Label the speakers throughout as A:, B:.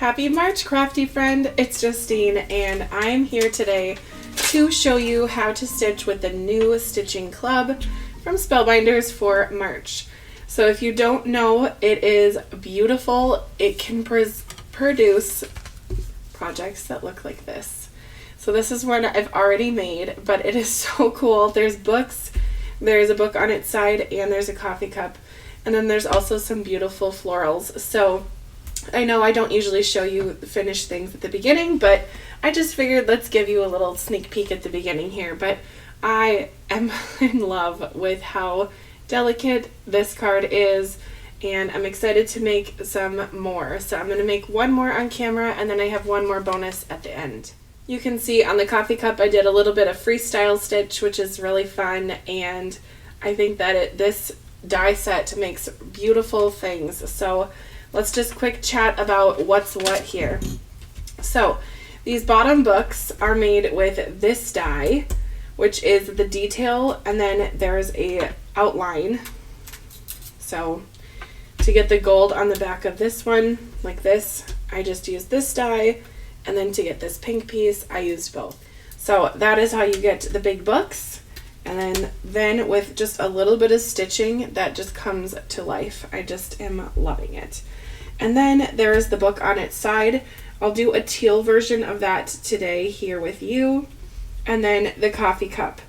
A: Happy March, Crafty friend! It's Justine, and I'm here today to show you how to stitch with the new stitching club from Spellbinders for March. So if you don't know, it is beautiful. It can produce projects that look like this. So this is one I've already made, but it is so cool. There's books, there's a book on its side, and there's a coffee cup. And then there's also some beautiful florals. So I know I don't usually show you finished things at the beginning, but I just figured let's give you a little sneak peek at the beginning here. But I am in love with how delicate this card is, and I'm excited to make some more. So I'm going to make one more on camera, and then I have one more bonus at the end. You can see on the coffee cup I did a little bit of freestyle stitch, which is really fun, and I think that this die set makes beautiful things. So let's just quick chat about what's what here. So these bottom books are made with this die, which is the detail, and then there's a outline. So to get the gold on the back of this one, like this, I just used this die, and then to get this pink piece, I used both. So that is how you get the big books. And then with just a little bit of stitching, that just comes to life. I just am loving it. And then there's the book on its side. I'll do a teal version of that today here with you. And then the coffee cup.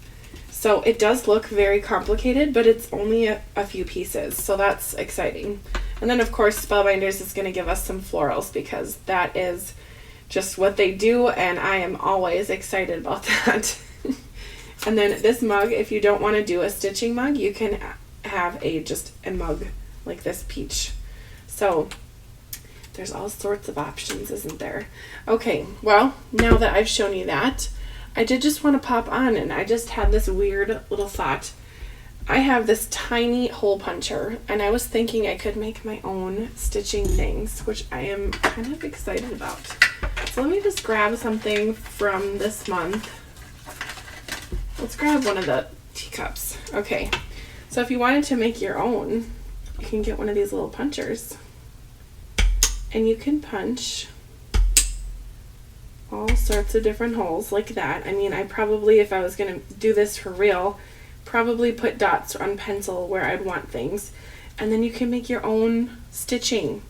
A: So it does look very complicated, but it's only a few pieces, so that's exciting. And then of course Spellbinders is going to give us some florals, because that is just what they do, and I am always excited about that. And then this mug, if you don't want to do a stitching mug, you can have just a mug like this peach. So there's all sorts of options, isn't there? Okay, well, now that I've shown you that, I did just want to pop on, and I just had this weird little thought. I have this tiny hole puncher, and I was thinking I could make my own stitching things, which I am kind of excited about. So let me just grab something from this month. Let's grab one of the teacups. Okay, so if you wanted to make your own, you can get one of these little punchers, and you can punch all sorts of different holes like that. I mean, I probably, if I was going to do this for real, probably put dots on pencil where I'd want things, and then you can make your own stitching.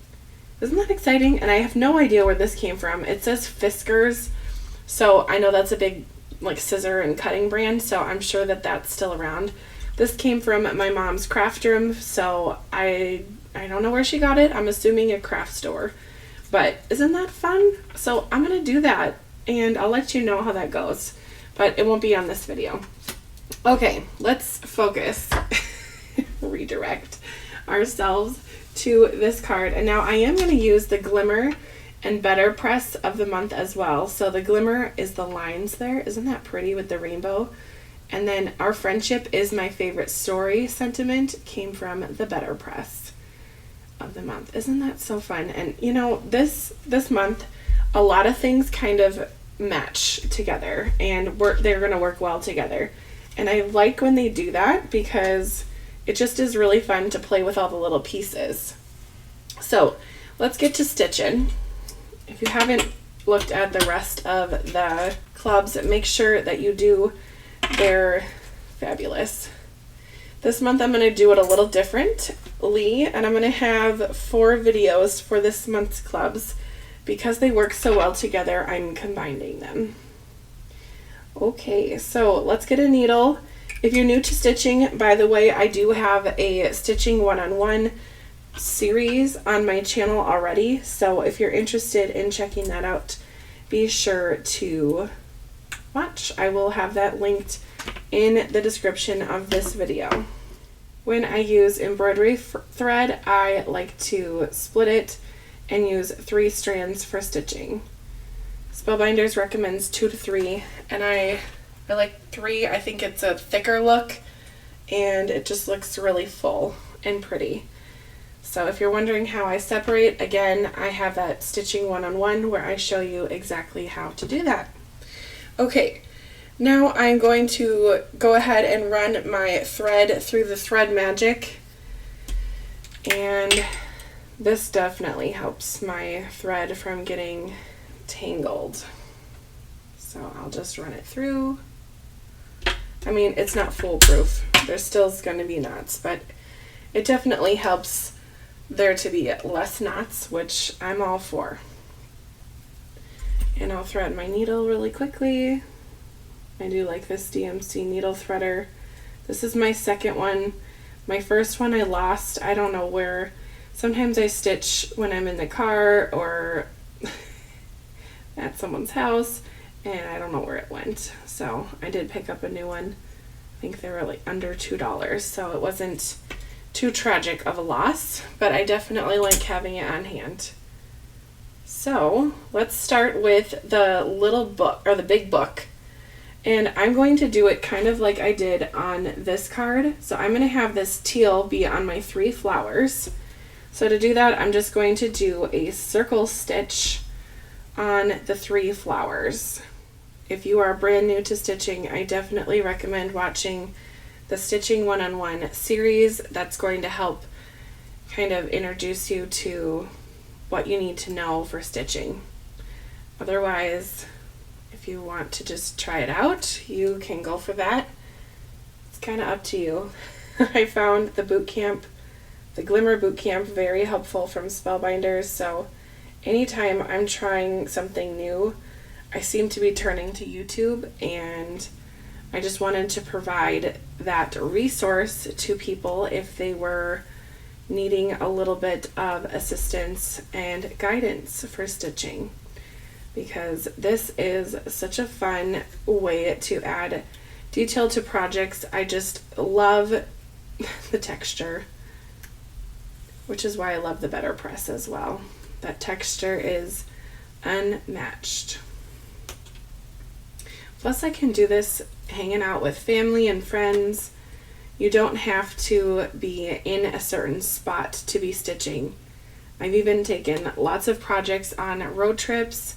A: Isn't that exciting? And I have no idea where this came from. It says Fiskars, so I know that's a big like scissor and cutting brand, so I'm sure that that's still around. This came from my mom's craft room, so I don't know where she got it. I'm assuming a craft store, but isn't that fun? So I'm gonna do that, and I'll let you know how that goes, but it won't be on this video. Okay, let's focus, redirect ourselves to this card. And now I am going to use the Glimmer and Better Press of the month as well. So the Glimmer is the lines there. Isn't that pretty with the rainbow? And then Our Friendship is My Favorite Story sentiment came from the Better Press of the month. Isn't that so fun? And you know, this month, a lot of things kind of match together, and they're going to work well together. And I like when they do that, because it just is really fun to play with all the little pieces. So let's get to stitching. If you haven't looked at the rest of the clubs, make sure that you do. They're fabulous. This month I'm going to do it a little differently, and I'm going to have 4 videos for this month's clubs. Because they work so well together, I'm combining them. Okay, so let's get a needle. If you're new to stitching, by the way, I do have a stitching one-on-one series on my channel already, so if you're interested in checking that out, be sure to watch. I will have that linked in the description of this video. When I use embroidery thread, I like to split it and use 3 strands for stitching. Spellbinders recommends 2 to 3, and I like 3. I think it's a thicker look, and it just looks really full and pretty. So if you're wondering how I separate, again, I have that stitching one-on-one where I show you exactly how to do that. Okay, now I'm going to go ahead and run my thread through the thread magic, and this definitely helps my thread from getting tangled. So I'll just run it through. I mean, it's not foolproof. There still is going to be knots, but it definitely helps there to be less knots, which I'm all for. And I'll thread my needle really quickly. I do like this DMC needle threader. This is my second one. My first one I lost. I don't know where. Sometimes I stitch when I'm in the car or at someone's house, and I don't know where it went. So I did pick up a new one. I think they were like under $2, so it wasn't too tragic of a loss, but I definitely like having it on hand. So let's start with the little book, or the big book. And I'm going to do it kind of like I did on this card. So I'm going to have this teal be on my 3 flowers. So to do that, I'm just going to do a circle stitch on the 3 flowers. If you are brand new to stitching, I definitely recommend watching the Stitching 1-on-1 series. That's going to help kind of introduce you to what you need to know for stitching. Otherwise, if you want to just try it out, you can go for that. It's kind of up to you. I found the Glimmer Bootcamp very helpful from Spellbinders, so anytime I'm trying something new, I seem to be turning to YouTube, and I just wanted to provide that resource to people if they were needing a little bit of assistance and guidance for stitching, because this is such a fun way to add detail to projects. I just love the texture, which is why I love the Better Press as well. That texture is unmatched. Plus, I can do this hanging out with family and friends. You don't have to be in a certain spot to be stitching. I've even taken lots of projects on road trips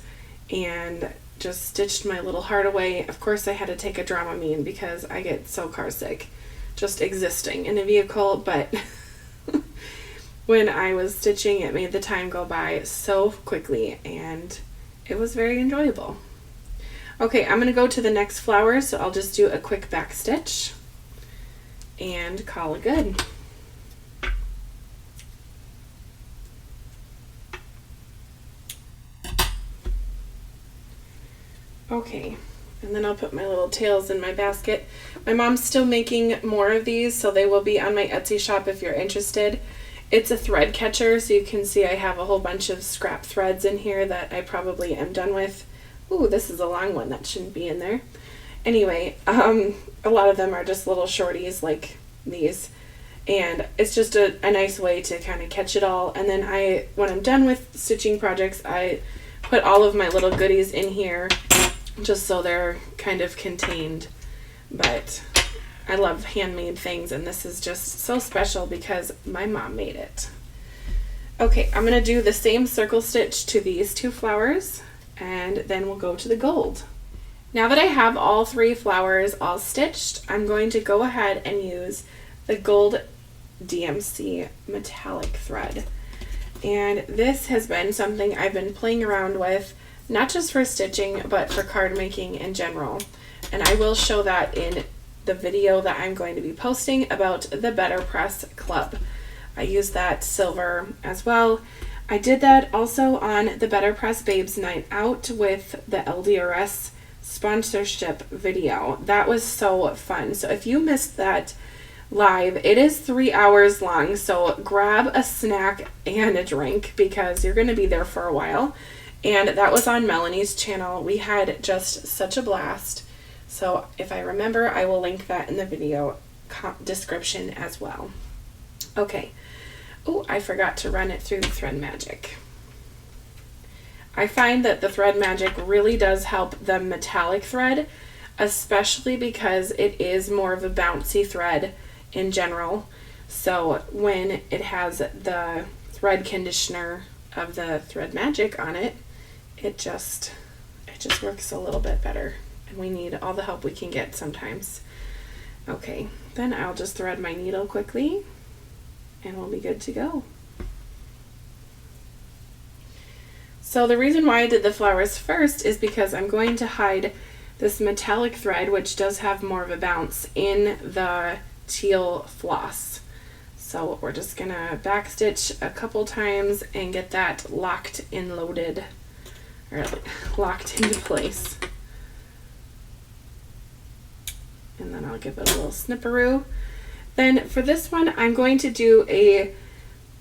A: and just stitched my little heart away. Of course, I had to take a Dramamine because I get so car sick just existing in a vehicle, but when I was stitching, it made the time go by so quickly, and it was very enjoyable. Okay, I'm going to go to the next flower, so I'll just do a quick back stitch and call it good. Okay, and then I'll put my little tails in my basket. My mom's still making more of these, so they will be on my Etsy shop if you're interested. It's a thread catcher, so you can see I have a whole bunch of scrap threads in here that I probably am done with. Ooh, this is a long one. That shouldn't be in there. Anyway, a lot of them are just little shorties like these. And it's just a nice way to kind of catch it all. And then when I'm done with stitching projects, I put all of my little goodies in here just so they're kind of contained. But I love handmade things, and this is just so special because my mom made it. Okay, I'm going to do the same circle stitch to these 2 flowers, and then we'll go to the gold. Now that I have all 3 flowers all stitched, I'm going to go ahead and use the gold DMC metallic thread. And this has been something I've been playing around with, not just for stitching, but for card making in general. And I will show that in the video that I'm going to be posting about the Better Press Club. I use that silver as well. I did that also on the Better Press Babes Night Out with the LDRS sponsorship video. That was so fun. So if you missed that live, it is 3 hours long, so grab a snack and a drink because you're going to be there for a while. And that was on Melanie's channel. We had just such a blast. So if I remember, I will link that in the video description as well. Okay. Oh, I forgot to run it through the Thread Magic. I find that the Thread Magic really does help the metallic thread, especially because it is more of a bouncy thread in general. So when it has the thread conditioner of the Thread Magic on it, it just works a little bit better. And we need all the help we can get sometimes. Okay, then I'll just thread my needle quickly and we'll be good to go. So the reason why I did the flowers first is because I'm going to hide this metallic thread, which does have more of a bounce, in the teal floss. So we're just gonna backstitch a couple times and get that locked and loaded, or locked into place. And then I'll give it a little snipperoo. Then for this one, I'm going to do a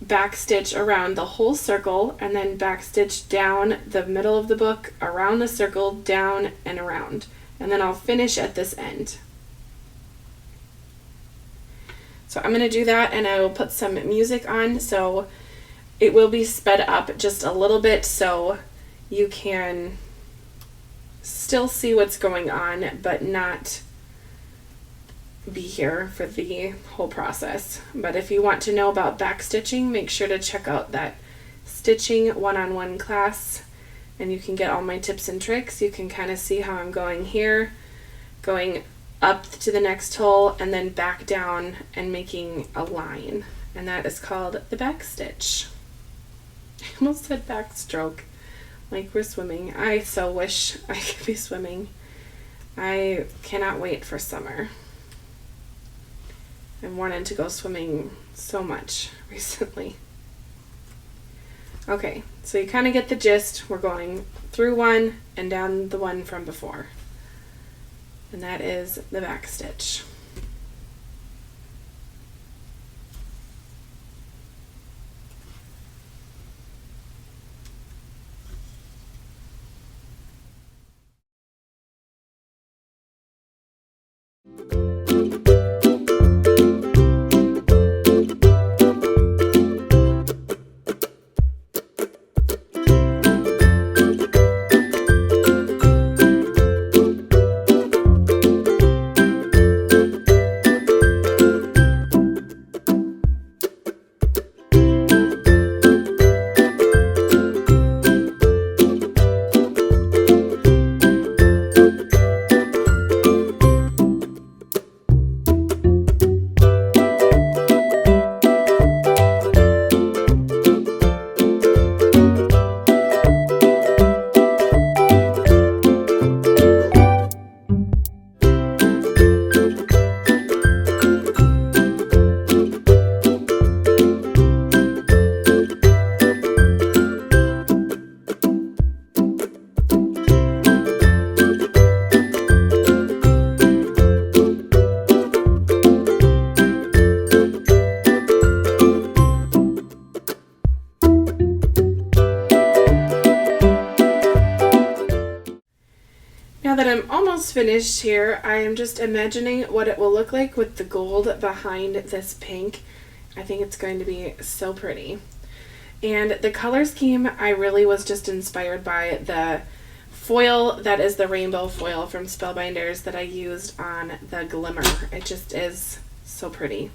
A: backstitch around the whole circle and then backstitch down the middle of the book, around the circle, down and around. And then I'll finish at this end. So I'm going to do that, and I will put some music on, so it will be sped up just a little bit so you can still see what's going on but not be here for the whole process. But if you want to know about backstitching, make sure to check out that stitching one-on-one class, and you can get all my tips and tricks. You can kind of see how I'm going here, going up to the next hole and then back down and making a line, and that is called the backstitch. I almost said backstroke, like we're swimming. I so wish I could be swimming. I cannot wait for summer. I've wanted to go swimming so much recently. Okay, so you kind of get the gist. We're going through one and down the one from before. And that is the backstitch. Now that I'm almost finished here, I am just imagining what it will look like with the gold behind this pink. I think it's going to be so pretty. And the color scheme, I really was just inspired by the foil that is the rainbow foil from Spellbinders that I used on the glimmer. It just is so pretty.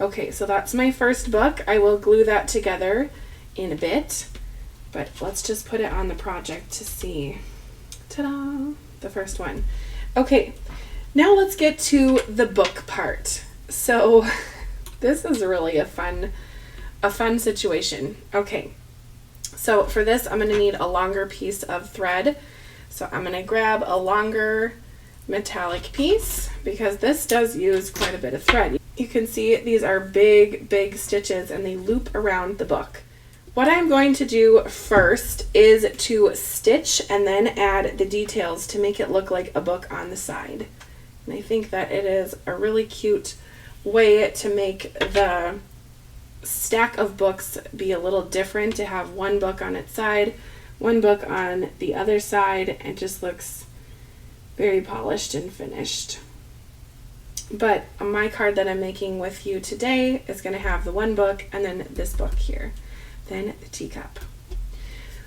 A: Okay, so that's my first book. I will glue that together in a bit, but let's just put it on the project to see. Ta-da! The first one. Okay, now let's get to the book part. So this is really a fun situation. Okay, so for this I'm going to need a longer piece of thread. So I'm going to grab a longer metallic piece because this does use quite a bit of thread. You can see these are big stitches and they loop around the book. What I'm going to do first is to stitch and then add the details to make it look like a book on the side. And I think that it is a really cute way to make the stack of books be a little different, to have one book on its side, one book on the other side. It just looks very polished and finished. But my card that I'm making with you today is going to have the one book and then this book here. Then the teacup.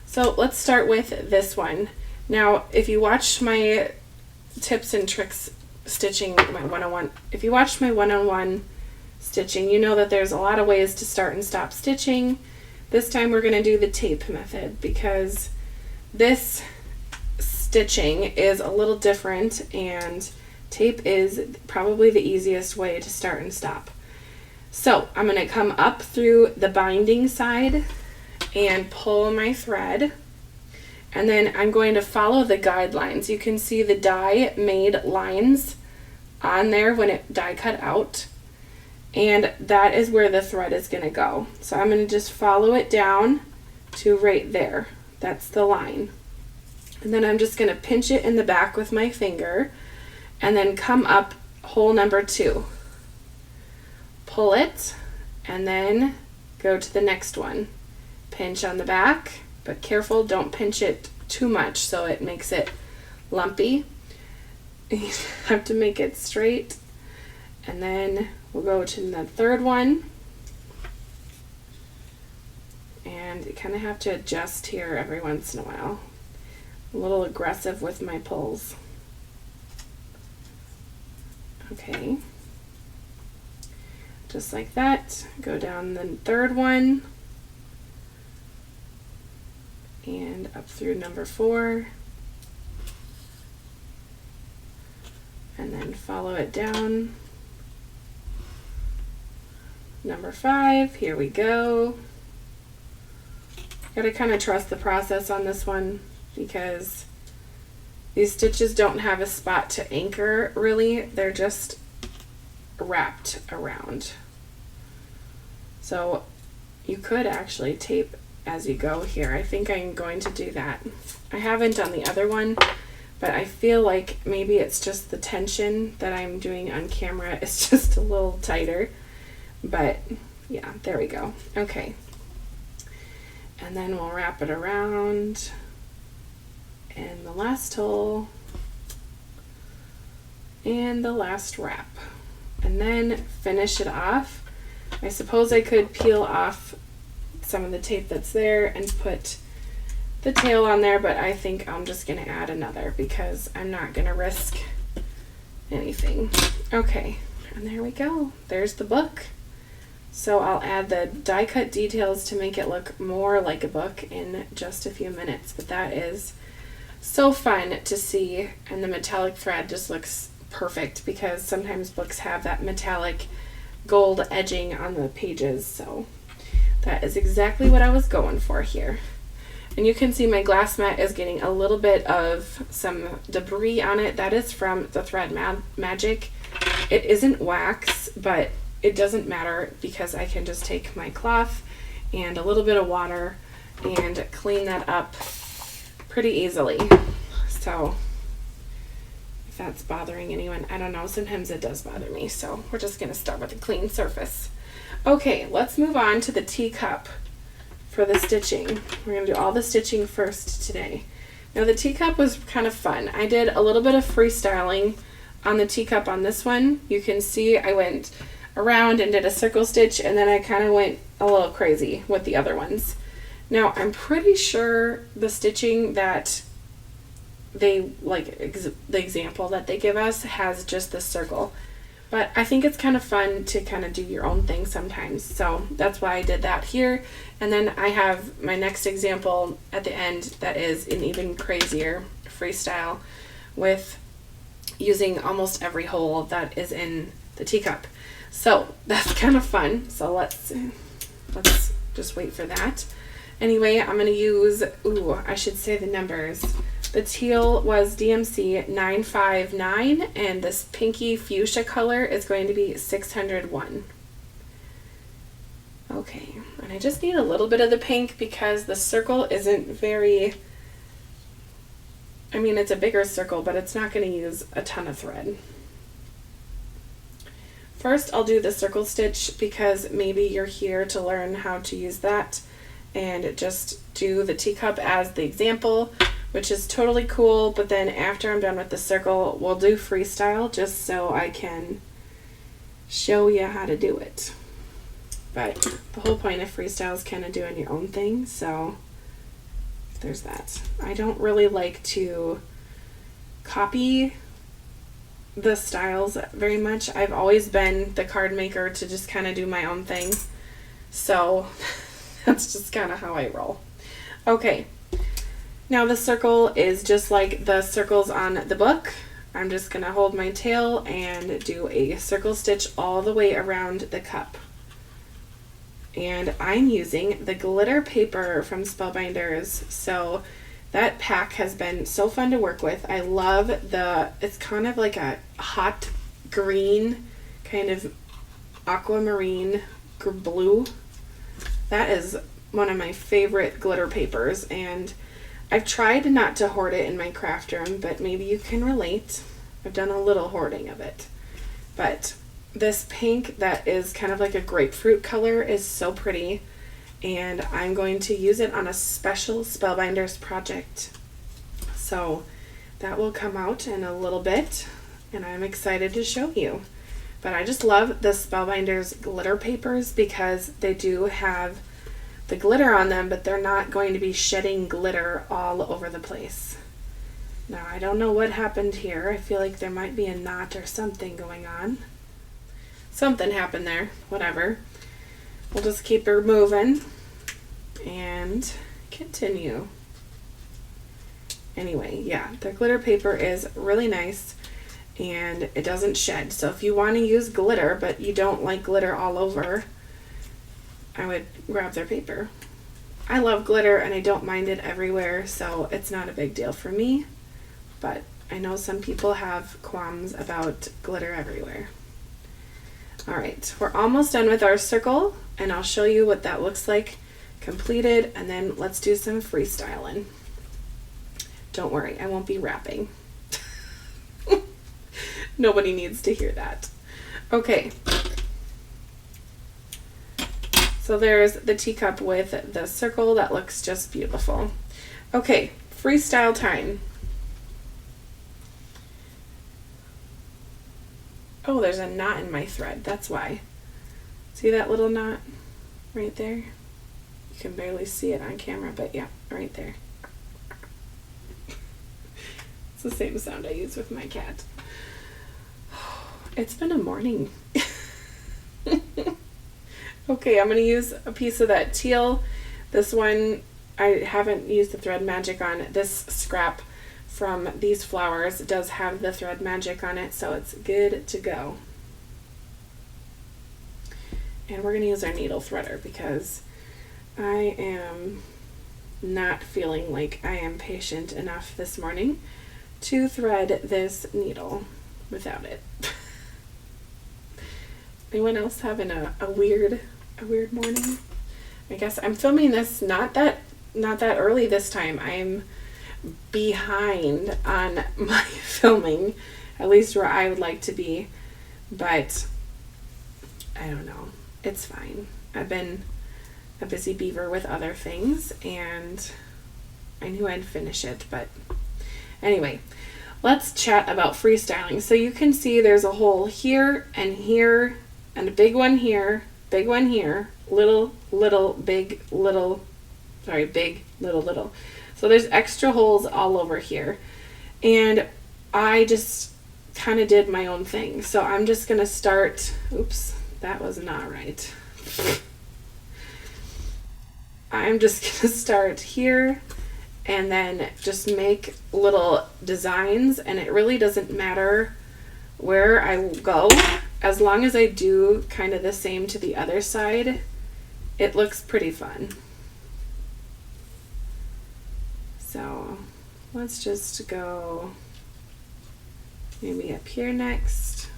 A: So let's start with this one. Now, if you watched my tips and tricks stitching, my 101, if you watched my 101 stitching, you know that there's a lot of ways to start and stop stitching. This time we're going to do the tape method because this stitching is a little different and tape is probably the easiest way to start and stop. So I'm going to come up through the binding side and pull my thread And then I'm going to follow the guidelines. You can see the die made lines on there when it die cut out. And that is where the thread is going to go. So I'm going to just follow it down to right there. That's the line. And then I'm just going to pinch it in the back with my finger and then come up hole number 2. Pull it and then go to the next one. Pinch on the back, but careful, don't pinch it too much so it makes it lumpy. You have to make it straight. And then we'll go to the third one. And you kind of have to adjust here every once in a while. A little aggressive with my pulls. Okay. Just like that. Go down the third one. And up through number 4. And then follow it down. Number 5, here we go. Gotta kind of trust the process on this one because these stitches don't have a spot to anchor really, they're just wrapped around. So you could actually tape as you go here. I think I'm going to do that. I haven't on the other one, but I feel like maybe it's just the tension that I'm doing on camera is just a little tighter. But yeah, there we go. Okay. And then we'll wrap it around in the last hole and the last wrap. And then finish it off. I suppose I could peel off some of the tape that's there and put the tail on there, but I think I'm just going to add another because I'm not going to risk anything. Okay, and there we go. There's the book. So I'll add the die cut details to make it look more like a book in just a few minutes, but that is so fun to see, and the metallic thread just looks perfect because sometimes books have that metallic gold edging on the pages, so that is exactly what I was going for here. And you can see my glass mat is getting a little bit of some debris on it. That is from the Thread Magic. It isn't wax, but it doesn't matter because I can just take my cloth and a little bit of water and clean that up pretty easily. So if that's bothering anyone, I don't know, sometimes it does bother me, so we're just going to start with a clean surface. Okay, let's move on to the teacup for the stitching. We're going to do all the stitching first today. Now the teacup was kind of fun. I did a little bit of freestyling on the teacup on this one. You can see I went around and did a circle stitch, and then I kind of went a little crazy with the other ones. Now I'm pretty sure the stitching that they the example that they give us has just the circle, but I think it's kind of fun to kind of do your own thing sometimes, so that's why I did that here. And then I have my next example at the end that is an even crazier freestyle with using almost every hole that is in the teacup. So that's kind of fun. So let's just wait for that. Anyway, I'm going to use, I should say the numbers. The teal was DMC 959, and this pinky fuchsia color is going to be 601. Okay, and I just need a little bit of the pink because the circle isn't very, I mean, it's a bigger circle, but it's not going to use a ton of thread. First, I'll do the circle stitch because maybe you're here to learn how to use that, and just do the teacup as the example, which is totally cool. But then after I'm done with the circle, we'll do freestyle just so I can show you how to do it. But the whole point of freestyle is kind of doing your own thing, so there's that. I don't really like to copy the styles very much. I've always been the card maker to just kind of do my own thing, so that's just kind of how I roll. Okay, now the circle is just like the circles on the book. I'm just gonna hold my tail and do a circle stitch all the way around the cup. And I'm using the glitter paper from Spellbinders, so That pack has been so fun to work with. I love it's kind of like a hot green, kind of aquamarine blue. That is one of my favorite glitter papers, and I've tried not to hoard it in my craft room, but maybe you can relate. I've done a little hoarding of it. But this pink that is kind of like a grapefruit color is so pretty, and I'm going to use it on a special Spellbinders project. So that will come out in a little bit, and I'm excited to show you. But I just love the Spellbinders glitter papers because they do have the glitter on them, but they're not going to be shedding glitter all over the place. Now, I don't know what happened here. I feel like there might be a knot or something going on. Something happened there. Whatever. We'll just keep her moving and continue. Anyway, yeah, the glitter paper is really nice and it doesn't shed. So if you want to use glitter but you don't like glitter all over, I would grab their paper. I love glitter and I don't mind it everywhere, so it's not a big deal for me. But I know some people have qualms about glitter everywhere. Alright, we're almost done with our circle, and I'll show you what that looks like completed, and then let's do some freestyling. Don't worry, I won't be rapping. Nobody needs to hear that. Okay. So there's the teacup with the circle. That looks just beautiful. Okay, freestyle time. Oh, there's a knot in my thread. That's why. See that little knot right there? You can barely see it on camera, but yeah, right there. It's the same sound I use with my cat. It's been a morning. Okay, I'm going to use a piece of that teal. This one, I haven't used the thread magic on. This scrap from these flowers does have the thread magic on it, so it's good to go. And we're going to use our needle threader because I am not feeling like I am patient enough this morning to thread this needle without it. Anyone else having a weird morning? I guess I'm filming this not that early this time. I'm behind on my filming, at least where I would like to be, but I don't know. It's fine. I've been a busy beaver with other things, and I knew I'd finish it, but anyway, let's chat about freestyling. So you can see there's a hole here, and a big one here, little, big, little, sorry, big, little. So there's extra holes all over here, and I just kind of did my own thing. So I'm just going to start, oops, that was not right. I'm just going to start here and then just make little designs, and it really doesn't matter where I go. As long as I do kind of the same to the other side, it looks pretty fun. So let's just go maybe up here next.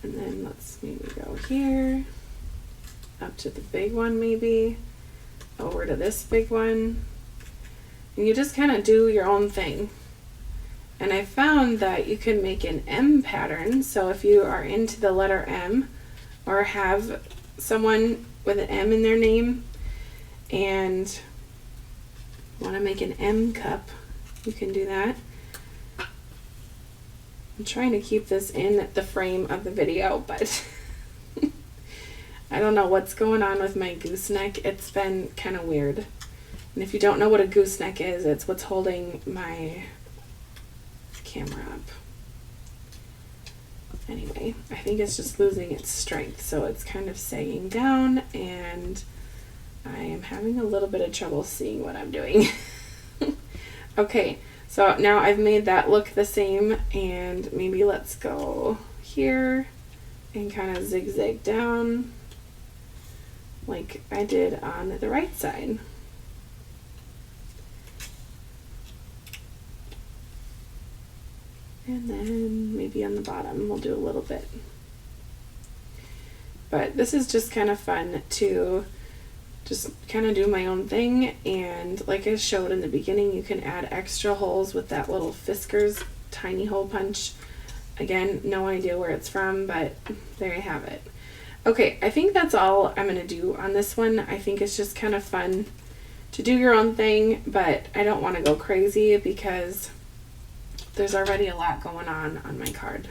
A: And then let's maybe go here, up to the big one maybe, over to this big one. And you just kind of do your own thing. And I found that you can make an M pattern. So if you are into the letter M or have someone with an M in their name and want to make an M cup, you can do that. I'm trying to keep this in the frame of the video, but I don't know what's going on with my gooseneck. It's been kind of weird. And if you don't know what a gooseneck is, it's what's holding my camera up. Anyway, I think it's just losing its strength, so it's kind of sagging down, and I am having a little bit of trouble seeing what I'm doing. Okay, so now I've made that look the same, and maybe let's go here and kind of zigzag down like I did on the right side. And then maybe on the bottom we'll do a little bit. But this is just kind of fun to just kind of do my own thing, and like I showed in the beginning, you can add extra holes with that little Fisker's tiny hole punch. Again, no idea where it's from, but there you have it. Okay, I think that's all I'm going to do on this one. I think it's just kind of fun to do your own thing, but I don't want to go crazy because there's already a lot going on my card.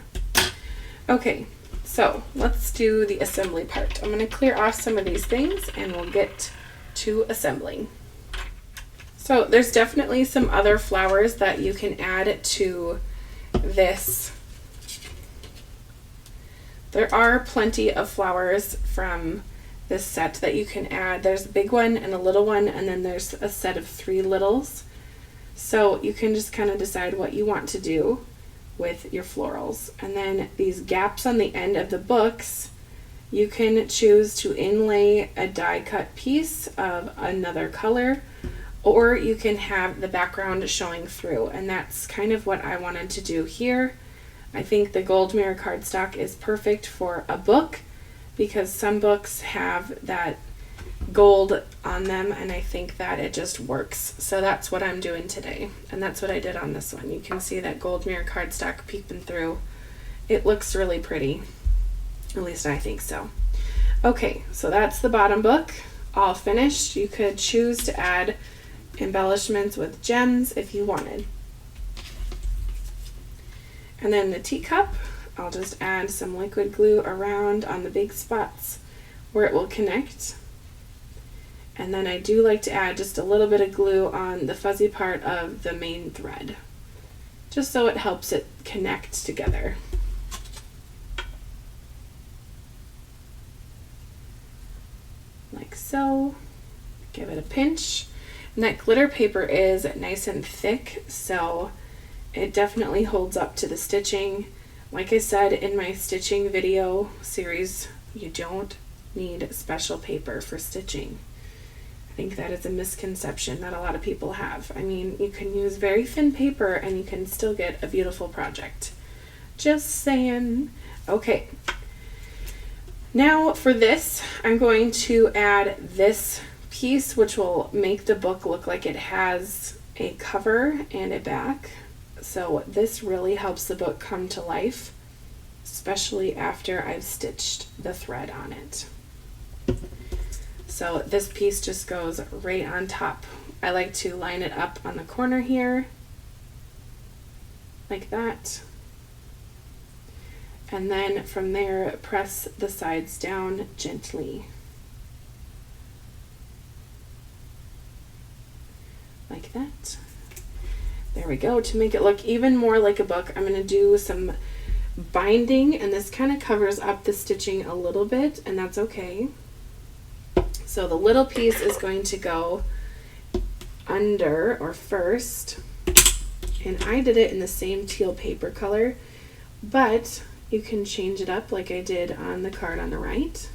A: Okay, so let's do the assembly part. I'm going to clear off some of these things and we'll get to assembling. So there's definitely some other flowers that you can add to this. There are plenty of flowers from this set that you can add. There's a big one and a little one, and then there's a set of 3 littles. So you can just kind of decide what you want to do with your florals. And then these gaps on the end of the books, you can choose to inlay a die cut piece of another color, or you can have the background showing through, and that's kind of what I wanted to do here. I think the gold mirror cardstock is perfect for a book because some books have that gold on them, and I think that it just works. So that's what I'm doing today, and that's what I did on this one. You can see that gold mirror cardstock peeping through. It looks really pretty, at least I think so. Okay, so that's the bottom book all finished. You could choose to add embellishments with gems if you wanted. And then the teacup, I'll just add some liquid glue around on the big spots where it will connect. And then I do like to add just a little bit of glue on the fuzzy part of the main thread, just so it helps it connect together. Like so. Give it a pinch. And that glitter paper is nice and thick, so it definitely holds up to the stitching. Like I said in my stitching video series, you don't need special paper for stitching. I think that is a misconception that a lot of people have. I mean, you can use very thin paper and you can still get a beautiful project. Just saying. Okay. Now for this, I'm going to add this piece, which will make the book look like it has a cover and a back. So this really helps the book come to life, especially after I've stitched the thread on it. So this piece just goes right on top. I like to line it up on the corner here, like that. And then from there, press the sides down gently. Like that. There we go. To make it look even more like a book, I'm going to do some binding, and this kind of covers up the stitching a little bit, and that's okay. So the little piece is going to go under or first, and I did it in the same teal paper color, but you can change it up like I did on the card on the right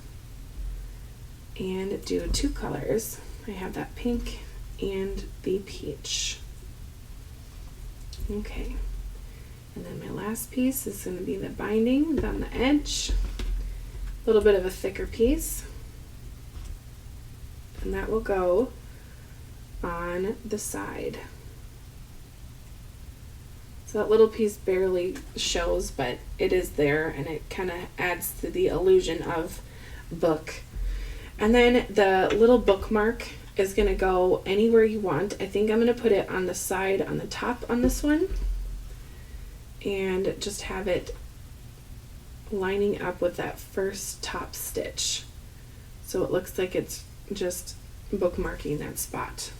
A: and do 2 colors. I have that pink and the peach. Okay, and then my last piece is going to be the binding down the edge, a little bit of a thicker piece, and that will go on the side. So that little piece barely shows, but it is there, and it kind of adds to the illusion of book. And then the little bookmark is going to go anywhere you want. I think I'm going to put it on the side on the top on this one and just have it lining up with that first top stitch, so it looks like it's just bookmarking that spot,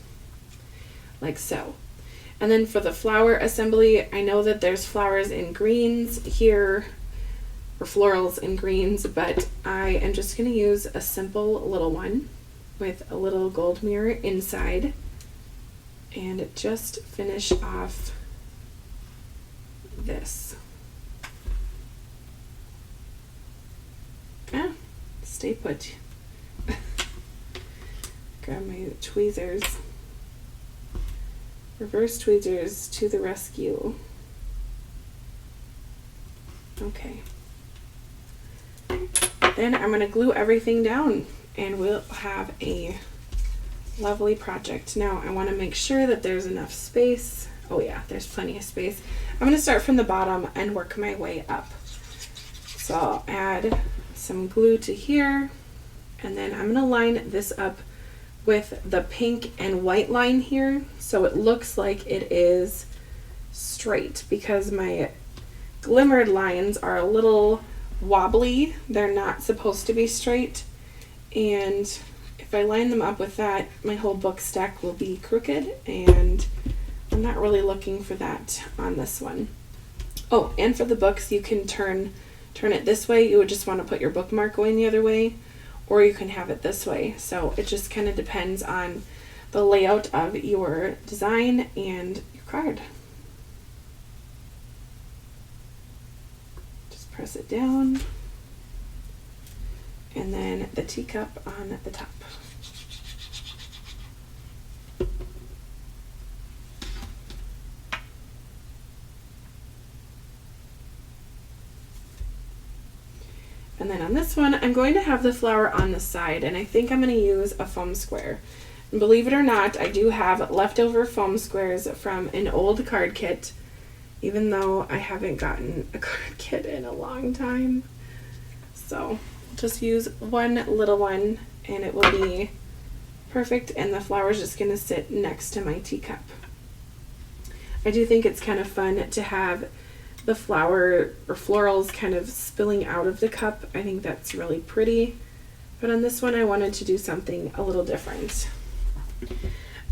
A: like so. And then for the flower assembly, I know that there's flowers in greens here, or florals in greens, but I am just going to use a simple little one with a little gold mirror inside and just finish off this. Stay put. Grab my tweezers. Reverse tweezers to the rescue. Okay. Then I'm going to glue everything down and we'll have a lovely project. Now I want to make sure that there's enough space. Oh yeah, there's plenty of space. I'm going to start from the bottom and work my way up. So I'll add some glue to here, and then I'm going to line this up with the pink and white line here so it looks like it is straight, because my glimmered lines are a little wobbly. They're not supposed to be straight, and if I line them up with that, my whole book stack will be crooked, and I'm not really looking for that on this one. Oh, and for the books, you can turn it this way. You would just want to put your bookmark going the other way, or you can have it this way. So it just kind of depends on the layout of your design and your card. Just press it down, and then the teacup on the top. And then on this one, I'm going to have the flower on the side, and I think I'm going to use a foam square. And believe it or not, I do have leftover foam squares from an old card kit, even though I haven't gotten a card kit in a long time. So just use one little one and it will be perfect, and the flower is just going to sit next to my teacup. I do think it's kind of fun to have the flower or florals kind of spilling out of the cup. I think that's really pretty. But on this one, I wanted to do something a little different.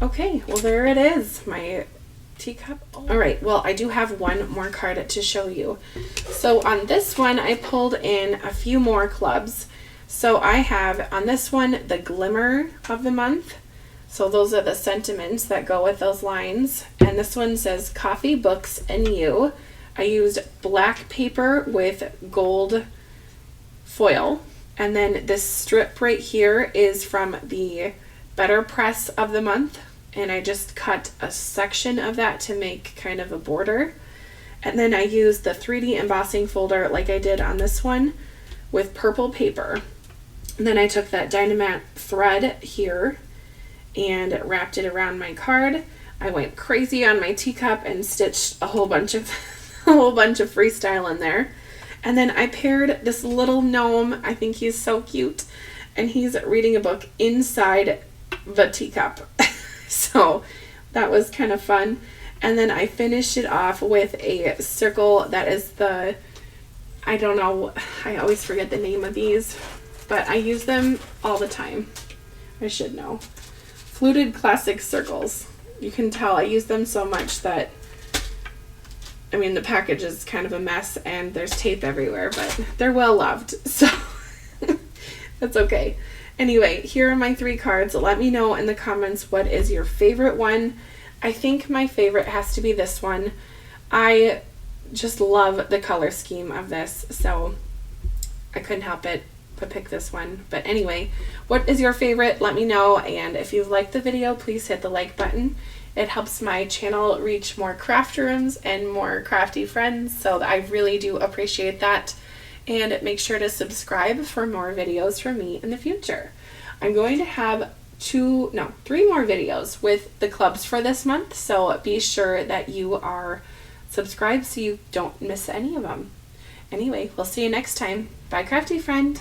A: Okay, well there it is, my teacup. All right, well I do have one more card to show you. So on this one, I pulled in a few more clubs. So I have on this one, the glimmer of the month. So those are the sentiments that go with those lines. And this one says coffee, books, and you. I used black paper with gold foil, and then this strip right here is from the Better Press of the month, and I just cut a section of that to make kind of a border. And then I used the 3D embossing folder like I did on this one with purple paper. And then I took that Dynamat thread here and wrapped it around my card. I went crazy on my teacup and stitched a whole bunch of Freestyle in there. And then I paired this little gnome. I think he's so cute, and he's reading a book inside the teacup. So that was kind of fun. And then I finished it off with a circle that is the, I don't know, I always forget the name of these, but I use them all the time. I should know. Fluted classic circles. You can tell I use them so much that, I mean, the package is kind of a mess and there's tape everywhere, but they're well loved, so that's okay. Anyway, here are my 3 cards. Let me know in the comments what is your favorite one. I think my favorite has to be this one. I just love the color scheme of this, so I couldn't help it but pick this one. But anyway, what is your favorite? Let me know, and if you've liked the video, please hit the like button. It helps my channel reach more craft rooms and more crafty friends, so I really do appreciate that. And make sure to subscribe for more videos from me in the future. I'm going to have 3 more videos with the clubs for this month, so be sure that you are subscribed so you don't miss any of them. Anyway, we'll see you next time. Bye, crafty friend.